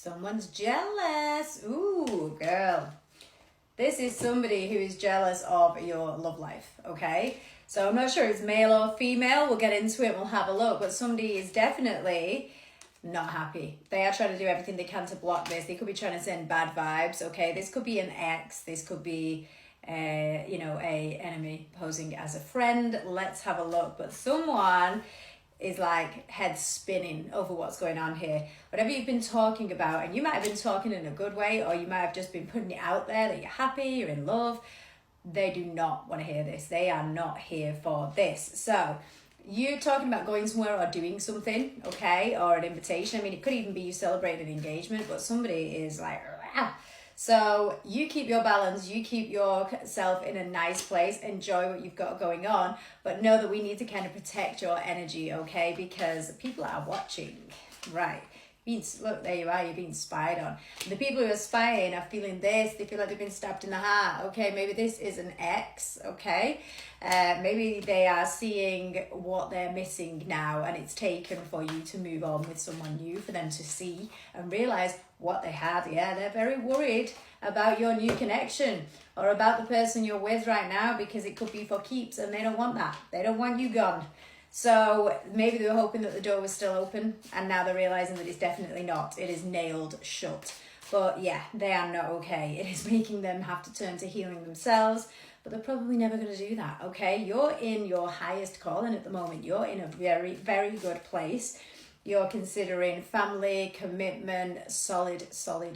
Someone's jealous. Ooh, girl. This is somebody who is jealous of your love life, okay? So I'm not sure if it's male or female. We'll get into it and we'll have a look. But somebody is definitely not happy. They are trying to do everything they can to block this. They could be trying to send bad vibes, okay? This could be an ex. This could be, a enemy posing as a friend. Let's have a look. But someone is like head spinning over what's going on here. Whatever you've been talking about, and you might have been talking in a good way, or you might have just been putting it out there that you're happy, you're in love. They do not want to hear this. They are not here for this. So you talking about going somewhere or doing something, okay, or an invitation. I mean, it could even be you celebrating an engagement, but somebody is like, ah. So you keep your balance, you keep yourself in a nice place, enjoy what you've got going on, but know that we need to kind of protect your energy, okay? Because people are watching, right? Look, there you are, you're being spied on. The people who are spying are feeling this, they feel like they've been stabbed in the heart, okay? Maybe this is an ex, okay? Maybe they are seeing what they're missing now, and it's taken for you to move on with someone new, for them to see and realize what they had. Yeah, they're very worried about your new connection or about the person you're with right now, because it could be for keeps and they don't want that. They don't want you gone. So maybe they were hoping that the door was still open, and now they're realizing that it's definitely not. It is nailed shut. But yeah, they are not okay. It is making them have to turn to healing themselves, but they're probably never going to do that, okay? You're in your highest calling at the moment. You're in a very, very good place. You're considering family, commitment, solid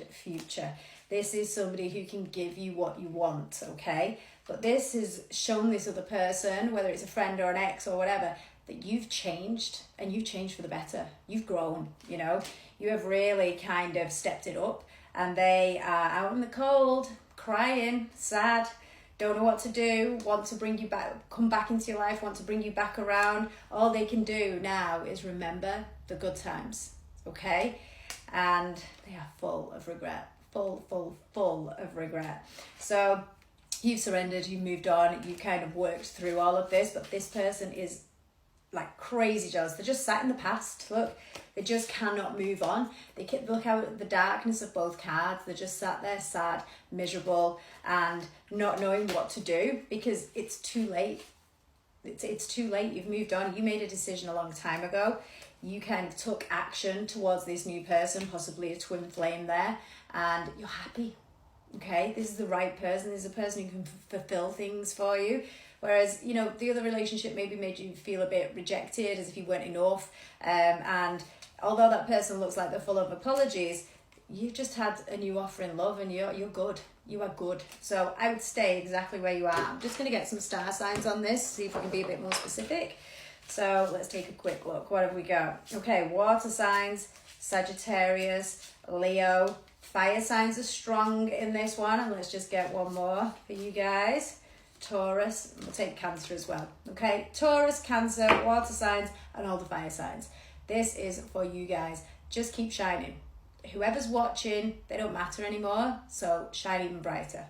future. This is somebody who can give you what you want, okay? But this has shown this other person, whether it's a friend or an ex or whatever, that you've changed, and you've changed for the better. You've grown, you know? You have really kind of stepped it up, and they are out in the cold, crying, sad, don't know what to do, want to bring you back, come back into your life, want to bring you back around. All they can do now is remember the good times, okay? And they are full of regret, full of regret. So you've surrendered, you've moved on, you kind of worked through all of this, but this person is like crazy jealous. They're just sat in the past. Look, they just cannot move on. They can look out at the darkness of both cards. They're just sat there sad, miserable, and not knowing what to do, because it's too late. It's too late. You've moved on. You made a decision a long time ago. You kind of took action towards this new person, possibly a twin flame there, and you're happy. Okay, this is the right person. This is a person who can fulfill things for you. Whereas, you know, the other relationship maybe made you feel a bit rejected, as if you weren't enough. And although that person looks like they're full of apologies, you've just had a new offer in love, and you're good. You are good. So I would stay exactly where you are. I'm just going to get some star signs on this, see if we can be a bit more specific. So let's take a quick look. What have we got? Okay, water signs, Sagittarius, Leo. Fire signs are strong in this one, and let's just get one more for you guys. Taurus, we'll take Cancer as well. Okay, Taurus, Cancer, water signs, and all the fire signs. This is for you guys. Just keep shining. Whoever's watching, they don't matter anymore, so shine even brighter.